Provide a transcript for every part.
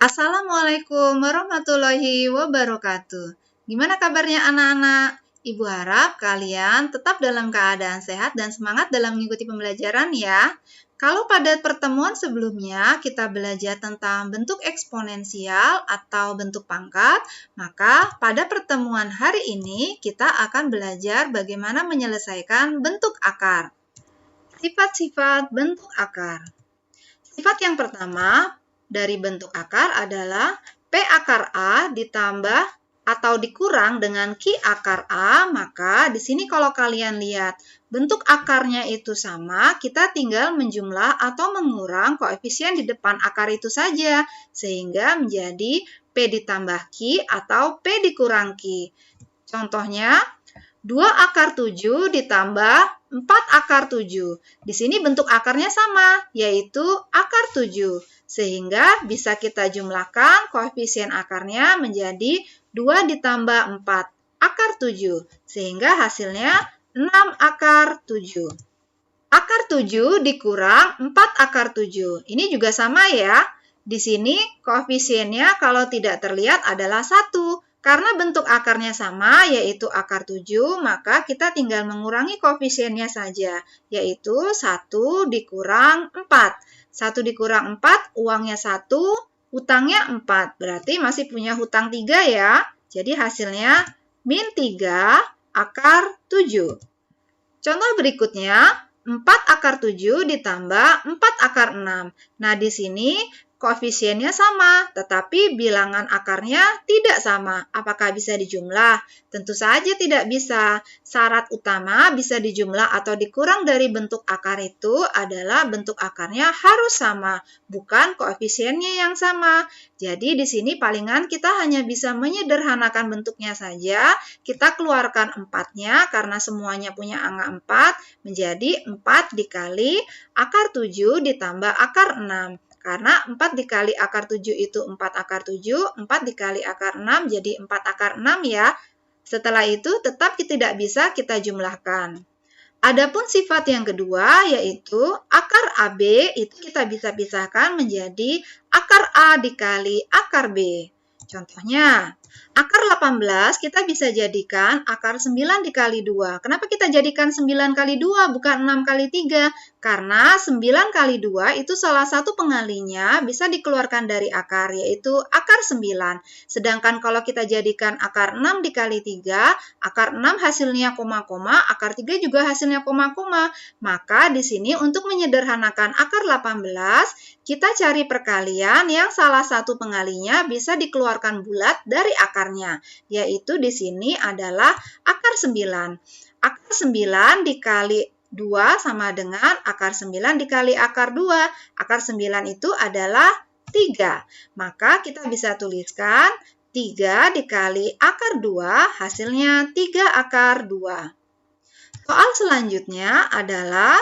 Assalamualaikum warahmatullahi wabarakatuh. Gimana kabarnya anak-anak? Ibu harap kalian tetap dalam keadaan sehat dan semangat dalam mengikuti pembelajaran ya. Kalau pada pertemuan sebelumnya kita belajar tentang bentuk eksponensial atau bentuk pangkat, maka pada pertemuan hari ini kita akan belajar bagaimana menyelesaikan bentuk akar. Sifat-sifat bentuk akar. Sifat yang pertama dari bentuk akar adalah P akar A ditambah atau dikurang dengan Q akar A, maka di sini kalau kalian lihat bentuk akarnya itu sama, kita tinggal menjumlah atau mengurang koefisien di depan akar itu saja, sehingga menjadi P ditambah Q atau P dikurang Q. Contohnya, 2 akar 7 ditambah 4 akar 7. Di sini bentuk akarnya sama, yaitu akar 7. Sehingga bisa kita jumlahkan koefisien akarnya menjadi 2 ditambah 4 akar 7. Sehingga hasilnya 6 akar 7. Akar 7 dikurang 4 akar 7. Ini juga sama ya. Di sini koefisiennya kalau tidak terlihat adalah 1. Karena bentuk akarnya sama, yaitu akar 7, maka kita tinggal mengurangi koefisiennya saja, yaitu 1 dikurang 4. 1 dikurang 4, uangnya 1, hutangnya 4. Berarti masih punya hutang 3 ya. Jadi hasilnya min 3 akar 7. Contoh berikutnya, 4 akar 7 ditambah 4 akar 6. Nah, di sini koefisiennya sama, tetapi bilangan akarnya tidak sama. Apakah bisa dijumlah? Tentu saja tidak bisa. Syarat utama bisa dijumlah atau dikurang dari bentuk akar itu adalah bentuk akarnya harus sama, bukan koefisiennya yang sama. Jadi di sini palingan kita hanya bisa menyederhanakan bentuknya saja. Kita keluarkan 4-nya karena semuanya punya angka 4 menjadi 4 dikali akar 7 ditambah akar 6. Karena 4 dikali akar 7 itu 4 akar 7, 4 dikali akar 6 jadi 4 akar 6 ya. Setelah itu tetap tidak bisa kita jumlahkan. Adapun sifat yang kedua yaitu akar AB itu kita bisa pisahkan menjadi akar A dikali akar B. Contohnya, akar 18 kita bisa jadikan akar 9 dikali 2. Kenapa kita jadikan 9 kali 2 bukan 6 kali 3? Karena 9 kali 2 itu salah satu pengalinya bisa dikeluarkan dari akar, yaitu akar 9. Sedangkan kalau kita jadikan akar 6 dikali 3, akar 6 hasilnya koma-koma, akar 3 juga hasilnya koma-koma. Maka di sini untuk menyederhanakan akar 18, kita cari perkalian yang salah satu pengalinya bisa dikeluarkan bulat dari akarnya, yaitu di sini adalah akar 9. Akar 9 dikali 2 sama dengan akar 9 dikali akar 2. Akar 9 itu adalah 3. Maka kita bisa tuliskan 3 dikali akar 2 hasilnya 3 akar 2. Soal selanjutnya adalah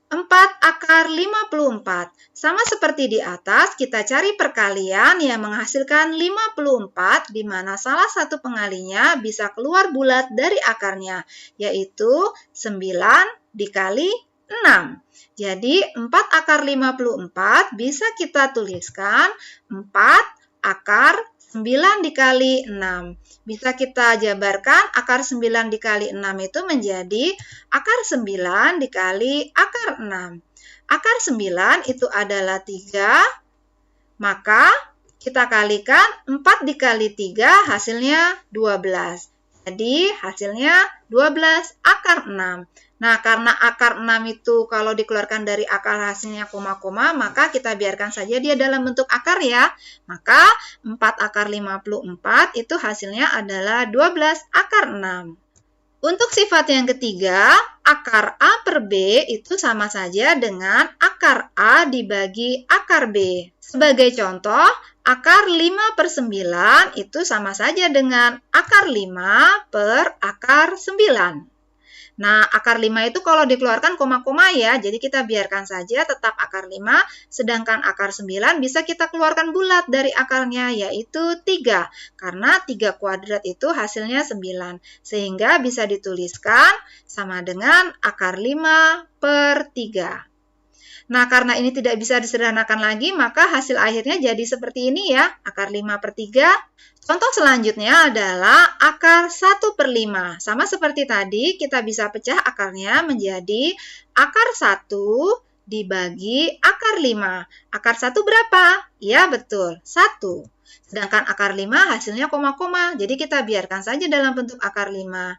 4 akar 54. Sama seperti di atas, kita cari perkalian yang menghasilkan 54, di mana salah satu pengalinya bisa keluar bulat dari akarnya, yaitu 9 dikali 6. Jadi, 4 akar 54 bisa kita tuliskan 4 akar 9 dikali 6. Bisa kita jabarkan akar 9 dikali 6 itu menjadi akar 9 dikali akar 6. Akar 9 itu adalah 3, maka kita kalikan 4 dikali 3 hasilnya 12. Jadi hasilnya 12 akar 6. Nah, karena akar 6 itu kalau dikeluarkan dari akar hasilnya koma-koma, maka kita biarkan saja dia dalam bentuk akar ya. Maka 4 akar 54 itu hasilnya adalah 12 akar 6. Untuk sifat yang ketiga, akar A per B itu sama saja dengan akar A dibagi akar B. Sebagai contoh, akar 5 per 9 itu sama saja dengan akar 5 per akar 9. Nah, akar 5 itu kalau dikeluarkan koma-koma ya, jadi kita biarkan saja tetap akar 5, sedangkan akar 9 bisa kita keluarkan bulat dari akarnya, yaitu 3. Karena 3 kuadrat itu hasilnya 9, sehingga bisa dituliskan sama dengan akar 5 per 3. Nah, karena ini tidak bisa disederhanakan lagi, maka hasil akhirnya jadi seperti ini ya, akar 5/3. Contoh selanjutnya adalah akar 1/5. Sama seperti tadi, kita bisa pecah akarnya menjadi akar 1 dibagi akar 5. Akar 1 berapa? Ya, betul, 1. Sedangkan akar 5 hasilnya koma-koma, jadi kita biarkan saja dalam bentuk akar 5.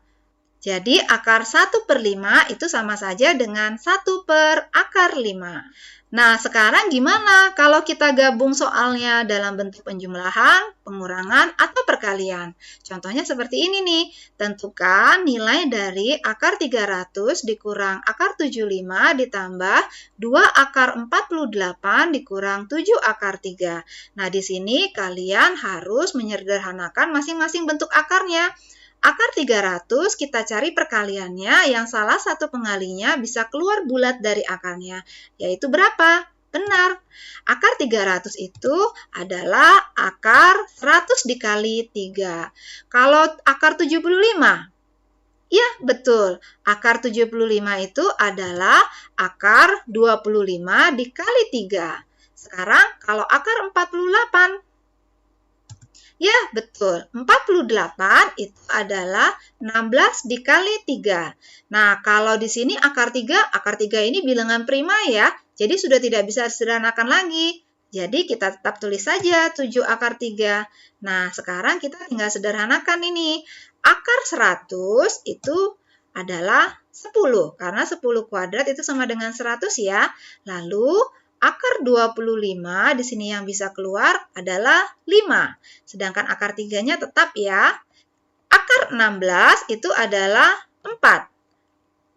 Jadi akar 1/5 itu sama saja dengan 1 per akar 5. Nah, sekarang gimana kalau kita gabung soalnya dalam bentuk penjumlahan, pengurangan, atau perkalian? Contohnya seperti ini nih. Tentukan nilai dari akar 300 dikurang akar 75 ditambah 2 akar 48 dikurang 7 akar 3. Nah, di sini kalian harus menyederhanakan masing-masing bentuk akarnya. Akar 300 kita cari perkaliannya yang salah satu pengalinya bisa keluar bulat dari akarnya, yaitu berapa? Benar, akar 300 itu adalah akar 100 dikali 3. Kalau akar 75? Ya, betul. Akar 75 itu adalah akar 25 dikali 3. Sekarang kalau akar 48? Ya, betul. 48 itu adalah 16 dikali 3. Nah, kalau di sini akar 3 ini bilangan prima ya. Jadi sudah tidak bisa disederhanakan lagi. Jadi kita tetap tulis saja 7 akar 3. Nah, sekarang kita tinggal sederhanakan ini. Akar 100 itu adalah 10. Karena 10 kuadrat itu sama dengan 100 ya. Lalu akar 25 di sini yang bisa keluar adalah 5. Sedangkan akar 3-nya tetap ya. Akar 16 itu adalah 4.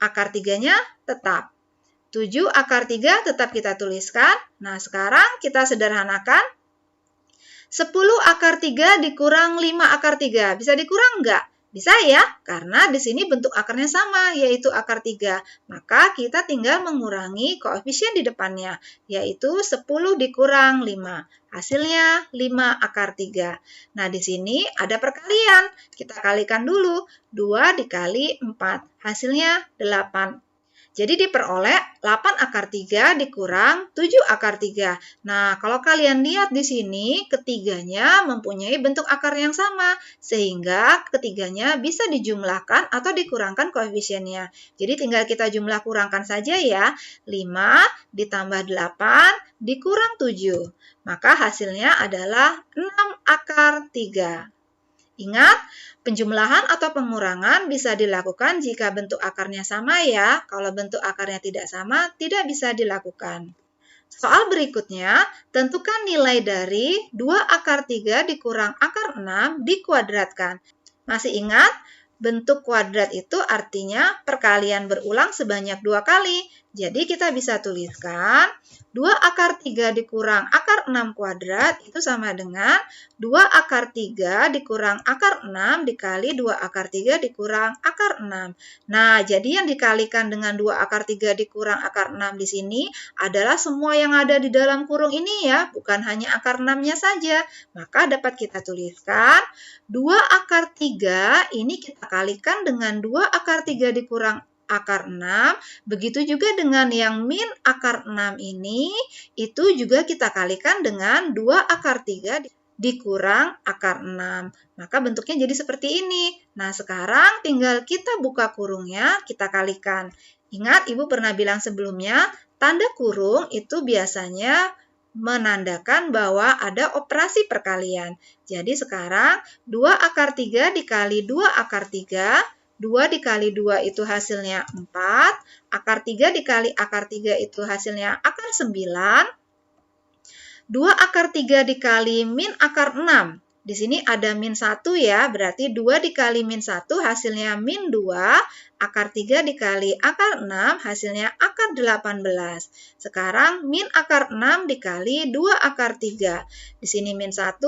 Akar 3-nya tetap. 7 akar 3 tetap kita tuliskan. Nah, sekarang kita sederhanakan. 10 akar 3 dikurang 5 akar 3. Bisa dikurang enggak? Bisa ya, karena di sini bentuk akarnya sama, yaitu akar 3. Maka kita tinggal mengurangi koefisien di depannya, yaitu 10 dikurang 5. Hasilnya 5 akar 3. Nah, di sini ada perkalian. Kita kalikan dulu. 2 dikali 4. Hasilnya 8. Jadi diperoleh 8 akar 3 dikurang 7 akar 3. Nah, kalau kalian lihat di sini, ketiganya mempunyai bentuk akar yang sama, sehingga ketiganya bisa dijumlahkan atau dikurangkan koefisiennya. Jadi tinggal kita jumlah kurangkan saja ya. 5 ditambah 8 dikurang 7. Maka hasilnya adalah 6 akar 3. Ingat, penjumlahan atau pengurangan bisa dilakukan jika bentuk akarnya sama ya. Kalau bentuk akarnya tidak sama, tidak bisa dilakukan. Soal berikutnya, tentukan nilai dari 2 akar 3 dikurang akar 6 dikuadratkan. Masih ingat, bentuk kuadrat itu artinya perkalian berulang sebanyak 2 kali. Jadi kita bisa tuliskan 2 akar 3 dikurang akar 6 kuadrat itu sama dengan 2 akar 3 dikurang akar 6 dikali 2 akar 3 dikurang akar 6. Nah, jadi yang dikalikan dengan 2 akar 3 dikurang akar 6 di sini adalah semua yang ada di dalam kurung ini ya, bukan hanya akar 6-nya saja. Maka dapat kita tuliskan 2 akar 3 ini kita kalikan dengan 2 akar 3 dikurang akar 6, begitu juga dengan yang min akar 6 ini, itu juga kita kalikan dengan 2 akar 3 dikurang akar 6. Maka bentuknya jadi seperti ini. Nah, sekarang tinggal kita buka kurungnya, kita kalikan. Ingat, Ibu pernah bilang sebelumnya, tanda kurung itu biasanya menandakan bahwa ada operasi perkalian. Jadi sekarang 2 akar 3 dikali 2 akar 3, 2 dikali 2 itu hasilnya 4, akar 3 dikali akar 3 itu hasilnya akar 9, 2 akar 3 dikali min akar 6. Di sini ada min 1 ya, berarti 2 dikali min 1 hasilnya min 2, akar 3 dikali akar 6 hasilnya akar 18. Sekarang min akar 6 dikali 2 akar 3. Di sini min 1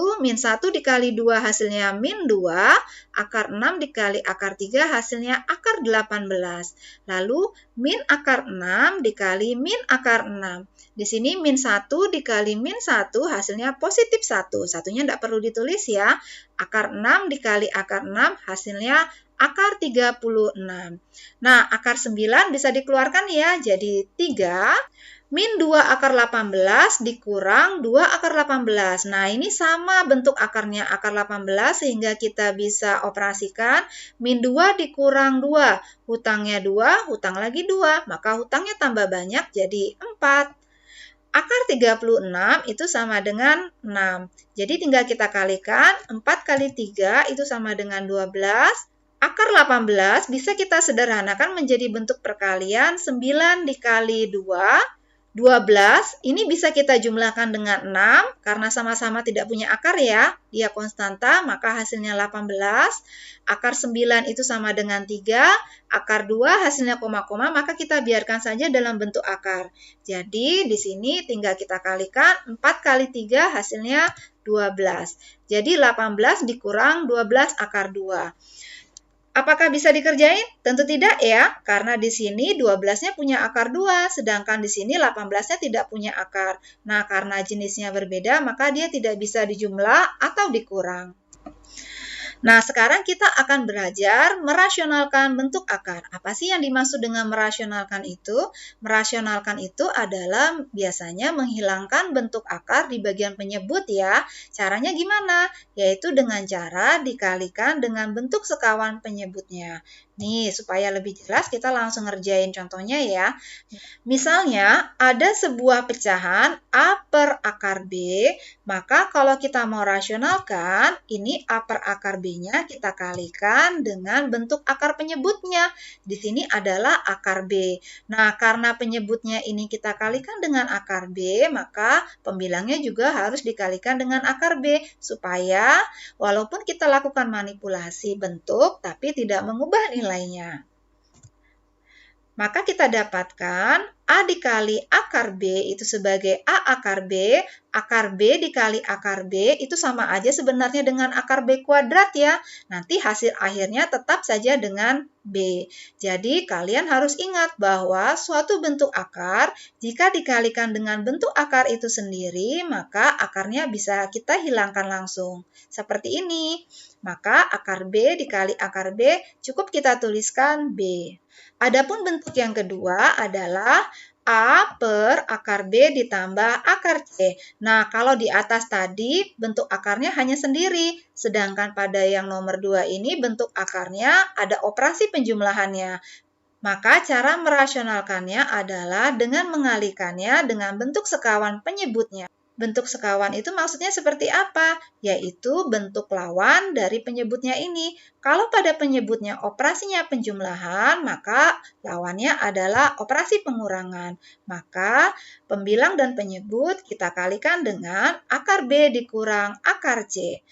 dikali 2 hasilnya min 2, akar 6 dikali akar 3 hasilnya akar 18. Lalu min akar 6 dikali min akar 6. Di sini min 1 dikali min 1 hasilnya positif 1. Satunya tidak perlu ditulis ya. Akar 6 dikali akar 6 hasilnya akar 36. Nah, akar 9 bisa dikeluarkan ya, jadi 3. Min 2 akar 18 dikurang 2 akar 18. Nah, ini sama bentuk akarnya, akar 18, sehingga kita bisa operasikan. Min 2 dikurang 2. Hutangnya 2, hutang lagi 2. Maka hutangnya tambah banyak jadi 4. Akar 36 itu sama dengan 6. Jadi tinggal kita kalikan, 4 kali 3 itu sama dengan 12. Akar 18 bisa kita sederhanakan menjadi bentuk perkalian 9 dikali 2. 12, ini bisa kita jumlahkan dengan 6, karena sama-sama tidak punya akar ya, dia konstanta, maka hasilnya 18. Akar 9 itu sama dengan 3, akar 2 hasilnya koma-koma, maka kita biarkan saja dalam bentuk akar. Jadi di sini tinggal kita kalikan, 4 kali 3 hasilnya 12. Jadi 18 dikurang 12 akar 2. Apakah bisa dikerjain? Tentu tidak ya, karena di sini 12-nya punya akar 2, sedangkan di sini 18-nya tidak punya akar. Nah, karena jenisnya berbeda, maka dia tidak bisa dijumlah atau dikurang. Nah, sekarang kita akan belajar merasionalkan bentuk akar. Apa sih yang dimaksud dengan merasionalkan itu? Merasionalkan itu adalah biasanya menghilangkan bentuk akar di bagian penyebut ya. Caranya gimana? Yaitu dengan cara dikalikan dengan bentuk sekawan penyebutnya. Nih, supaya lebih jelas kita langsung ngerjain contohnya ya. Misalnya, ada sebuah pecahan A per akar B, maka kalau kita mau rasionalkan, ini A per akar B-nya kita kalikan dengan bentuk akar penyebutnya. Di sini adalah akar B. Nah, karena penyebutnya ini kita kalikan dengan akar B, maka pembilangnya juga harus dikalikan dengan akar B, supaya walaupun kita lakukan manipulasi bentuk, tapi tidak mengubah nilainya. Maka kita dapatkan A dikali akar B itu sebagai A akar B dikali akar B itu sama aja sebenarnya dengan akar B kuadrat ya. Nanti hasil akhirnya tetap saja dengan B. Jadi kalian harus ingat bahwa suatu bentuk akar, jika dikalikan dengan bentuk akar itu sendiri, maka akarnya bisa kita hilangkan langsung. Seperti ini. Maka akar B dikali akar B cukup kita tuliskan B. Adapun bentuk yang kedua adalah A per akar B ditambah akar C. Nah, kalau di atas tadi bentuk akarnya hanya sendiri, sedangkan pada yang nomor 2 ini bentuk akarnya ada operasi penjumlahannya. Maka cara merasionalkannya adalah dengan mengalihkannya dengan bentuk sekawan penyebutnya. Bentuk sekawan itu maksudnya seperti apa? Yaitu bentuk lawan dari penyebutnya ini. Kalau pada penyebutnya operasinya penjumlahan, maka lawannya adalah operasi pengurangan. Maka pembilang dan penyebut kita kalikan dengan akar B dikurang akar C.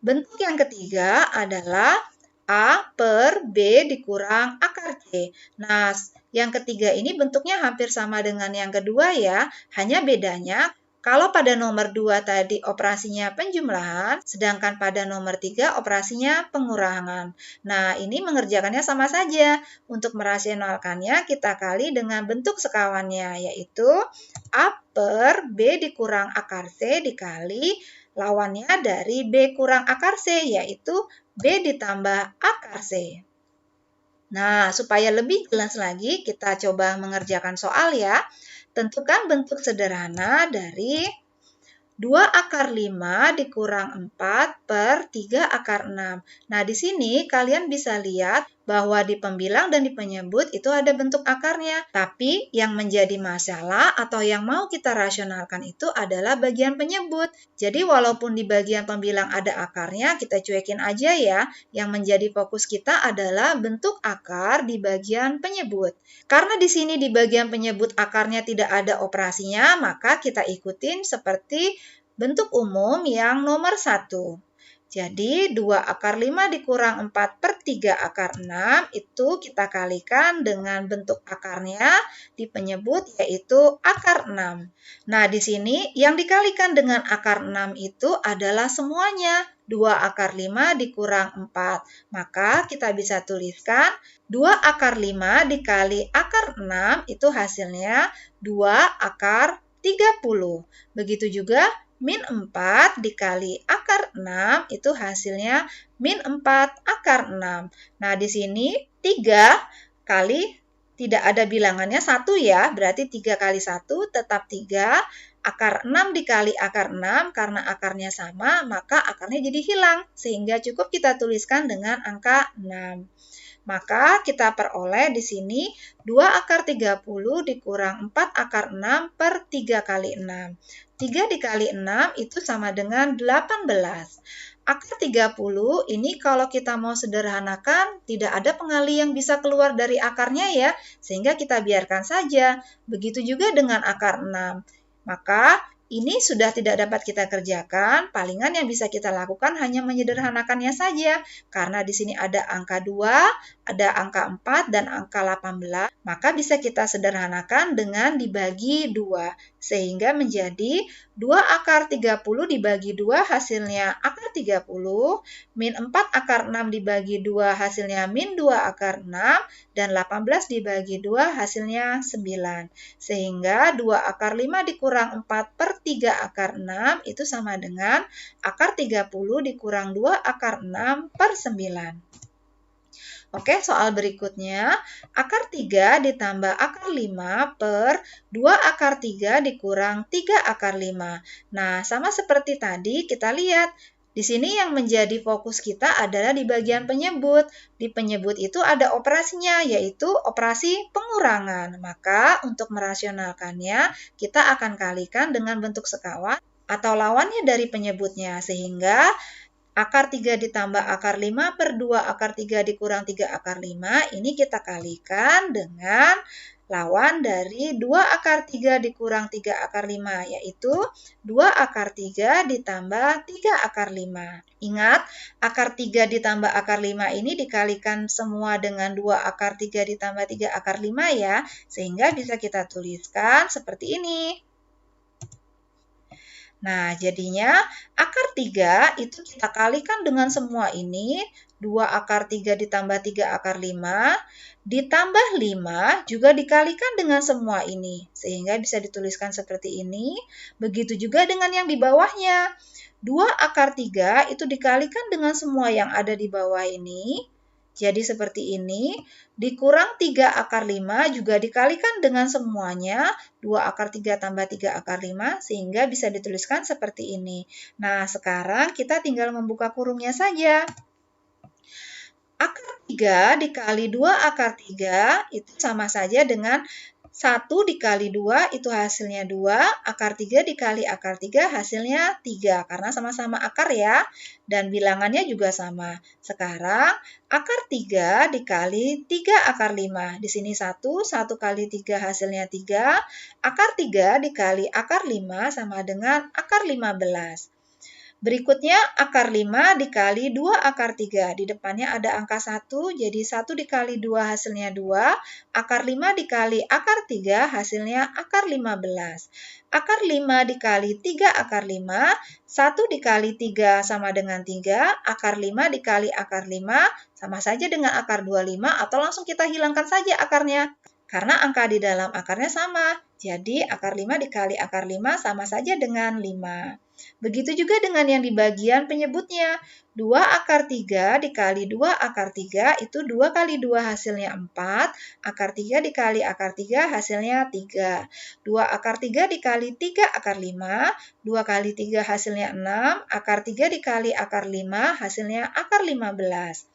Bentuk yang ketiga adalah A per B dikurang akar C. Nah, yang ketiga ini bentuknya hampir sama dengan yang kedua ya, hanya bedanya kalau pada nomor 2 tadi operasinya penjumlahan, sedangkan pada nomor 3 operasinya pengurangan. Nah, ini mengerjakannya sama saja. Untuk merasionalkannya, kita kali dengan bentuk sekawannya, yaitu A per B dikurang akar C dikali lawannya dari B kurang akar C, yaitu B ditambah akar C. Nah, supaya lebih jelas lagi, kita coba mengerjakan soal ya. Tentukan bentuk sederhana dari 2 akar 5 dikurang 4 per 3 akar 6. Nah, di sini kalian bisa lihat bahwa di pembilang dan di penyebut itu ada bentuk akarnya. Tapi yang menjadi masalah atau yang mau kita rasionalkan itu adalah bagian penyebut. Jadi walaupun di bagian pembilang ada akarnya, kita cuekin aja ya. Yang menjadi fokus kita adalah bentuk akar di bagian penyebut. Karena di sini di bagian penyebut akarnya tidak ada operasinya, maka kita ikutin seperti bentuk umum yang nomor 1. Jadi 2 akar 5 dikurang 4 per 3 akar 6 itu kita kalikan dengan bentuk akarnya di penyebut yaitu akar 6. Nah, di sini yang dikalikan dengan akar 6 itu adalah semuanya 2 akar 5 dikurang 4. Maka kita bisa tuliskan 2 akar 5 dikali akar 6 itu hasilnya 2 akar 30. Begitu juga min 4 dikali akar 6 itu hasilnya min 4 akar 6. Nah, di sini 3 kali tidak ada bilangannya 1 ya, berarti 3 kali 1 tetap 3. Akar 6 dikali akar 6, karena akarnya sama, maka akarnya jadi hilang. Sehingga cukup kita tuliskan dengan angka 6. Maka kita peroleh di sini 2 akar 30 dikurang 4 akar 6 per 3 kali 6. 3 dikali 6 itu sama dengan 18. Akar 30 ini kalau kita mau sederhanakan, tidak ada pengali yang bisa keluar dari akarnya ya, sehingga kita biarkan saja. Begitu juga dengan akar 6. Maka ini sudah tidak dapat kita kerjakan, palingan yang bisa kita lakukan hanya menyederhanakannya saja. Karena di sini ada angka 2, ada angka 4, dan angka 18, maka bisa kita sederhanakan dengan dibagi 2. Sehingga menjadi 2 akar 30 dibagi 2 hasilnya akar 30, min 4 akar 6 dibagi 2 hasilnya min 2 akar 6, dan 18 dibagi 2 hasilnya 9. Sehingga 2 akar 5 dikurang 4 per 3 akar 6 itu sama dengan akar 30 dikurang 2 akar 6 per 9. Oke, soal berikutnya, akar 3 ditambah akar 5 per 2 akar 3 dikurang 3 akar 5. Nah, sama seperti tadi, kita lihat. Di sini yang menjadi fokus kita adalah di bagian penyebut. Di penyebut itu ada operasinya, yaitu operasi pengurangan. Maka, untuk merasionalkannya, kita akan kalikan dengan bentuk sekawan atau lawannya dari penyebutnya. Sehingga akar 3 ditambah akar 5 per 2 akar 3 dikurang 3 akar 5, ini kita kalikan dengan lawan dari 2 akar 3 dikurang 3 akar 5, yaitu 2 akar 3 ditambah 3 akar 5. Ingat, akar 3 ditambah akar 5 ini dikalikan semua dengan 2 akar 3 ditambah 3 akar 5 ya, sehingga bisa kita tuliskan seperti ini. Nah, jadinya akar 3 itu kita kalikan dengan semua ini, 2 akar 3 ditambah 3 akar 5, ditambah 5 juga dikalikan dengan semua ini, sehingga bisa dituliskan seperti ini. Begitu juga dengan yang di bawahnya, 2 akar 3 itu dikalikan dengan semua yang ada di bawah ini, jadi seperti ini, dikurang 3 akar 5 juga dikalikan dengan semuanya, 2 akar 3 tambah 3 akar 5, sehingga bisa dituliskan seperti ini. Nah, sekarang kita tinggal membuka kurungnya saja. Akar 3 dikali 2 akar 3 itu sama saja dengan 1 dikali 2 itu hasilnya 2, akar 3 dikali akar 3 hasilnya 3, karena sama-sama akar ya, dan bilangannya juga sama. Sekarang, akar 3 dikali 3 akar 5, di sini 1 kali 3 hasilnya 3, akar 3 dikali akar 5 sama dengan akar 15. Berikutnya, akar 5 dikali 2 akar 3. Di depannya ada angka 1, jadi 1 dikali 2 hasilnya 2. Akar 5 dikali akar 3 hasilnya akar 15. Akar 5 dikali 3 akar 5, 1 dikali 3 sama dengan 3. Akar 5 dikali akar 5 sama saja dengan akar 25, atau langsung kita hilangkan saja akarnya. Karena angka di dalam akarnya sama. Jadi, akar 5 dikali akar 5 sama saja dengan 5. Begitu juga dengan yang di bagian penyebutnya. 2 akar 3 dikali 2 akar 3 itu 2 kali 2 hasilnya 4. Akar 3 dikali akar 3 hasilnya 3. 2 akar 3 dikali 3 akar 5. 2 kali 3 hasilnya 6. Akar 3 dikali akar 5 hasilnya akar 15.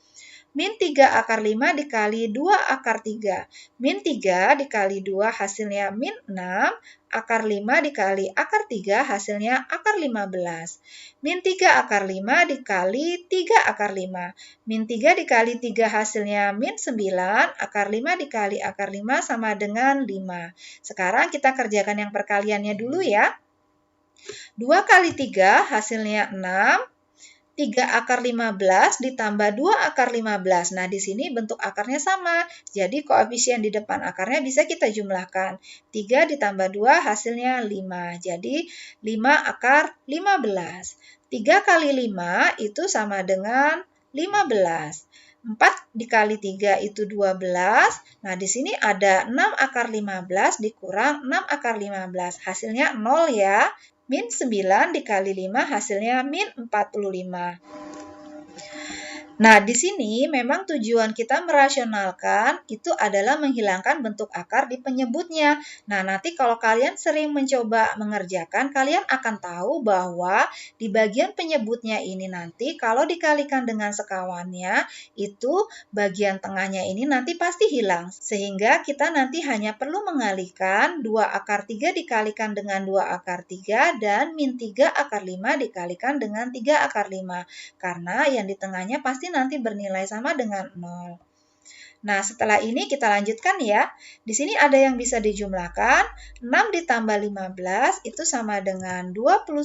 Min 3 akar 5 dikali 2 akar 3. Min 3 dikali 2 hasilnya min 6. Akar 5 dikali akar 3 hasilnya akar 15. Min 3 akar 5 dikali 3 akar 5. Min 3 dikali 3 hasilnya min 9. Akar 5 dikali akar 5 sama dengan 5. Sekarang kita kerjakan yang perkaliannya dulu ya. 2 kali 3 hasilnya 6. 3 akar 15 ditambah 2 akar 15. Nah, di sini bentuk akarnya sama. Jadi, koefisien di depan akarnya bisa kita jumlahkan. 3 ditambah 2 hasilnya 5. Jadi, 5 akar 15. 3 kali 5 itu sama dengan 15. 4 dikali 3 itu 12. Nah, di sini ada 6 akar 15 dikurang 6 akar 15. Hasilnya 0 ya. Min 9 dikali 5 hasilnya min 45. Nah, di sini memang tujuan kita merasionalkan itu adalah menghilangkan bentuk akar di penyebutnya. Nah, nanti kalau kalian sering mencoba mengerjakan, kalian akan tahu bahwa di bagian penyebutnya ini nanti kalau dikalikan dengan sekawannya, itu bagian tengahnya ini nanti pasti hilang. Sehingga kita nanti hanya perlu mengalihkan 2 akar 3 dikalikan dengan 2 akar 3 dan min 3 akar 5 dikalikan dengan 3 akar 5. Karena yang di tengahnya pasti nanti bernilai sama dengan 0. Nah, setelah ini kita lanjutkan ya. Di sini ada yang bisa dijumlahkan. 6 ditambah 15 itu sama dengan 21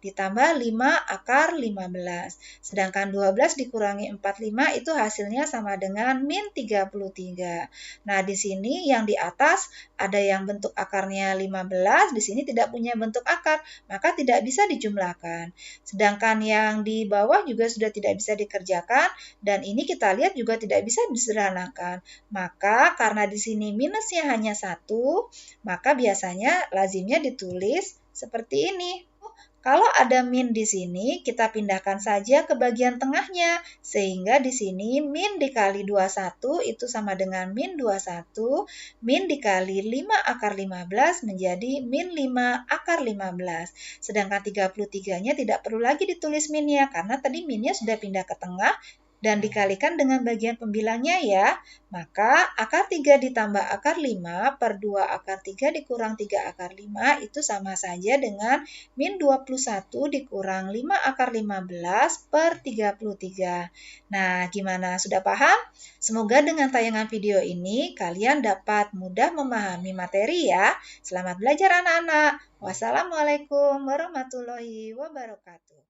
ditambah 5 akar 15. Sedangkan 12 dikurangi 45 itu hasilnya sama dengan min 33. Nah, di sini yang di atas ada yang bentuk akarnya 15, di sini tidak punya bentuk akar, maka tidak bisa dijumlahkan. Sedangkan yang di bawah juga sudah tidak bisa dikerjakan, dan ini kita lihat juga tidak bisa disederhanakan. Maka karena di sini minusnya hanya 1, maka biasanya lazimnya ditulis seperti ini. Kalau ada min di sini, kita pindahkan saja ke bagian tengahnya. Sehingga di sini min dikali 21 itu sama dengan min 21. Min dikali 5 akar 15 menjadi min 5 akar 15. Sedangkan 33-nya tidak perlu lagi ditulis minnya, karena tadi minnya sudah pindah ke tengah dan dikalikan dengan bagian pembilangnya ya. Maka akar 3 ditambah akar 5 per 2 akar 3 dikurang 3 akar 5 itu sama saja dengan min 21 dikurang 5 akar 15 per 33. Nah, gimana? Sudah paham? Semoga dengan tayangan video ini kalian dapat mudah memahami materi ya. Selamat belajar anak-anak. Wassalamualaikum warahmatullahi wabarakatuh.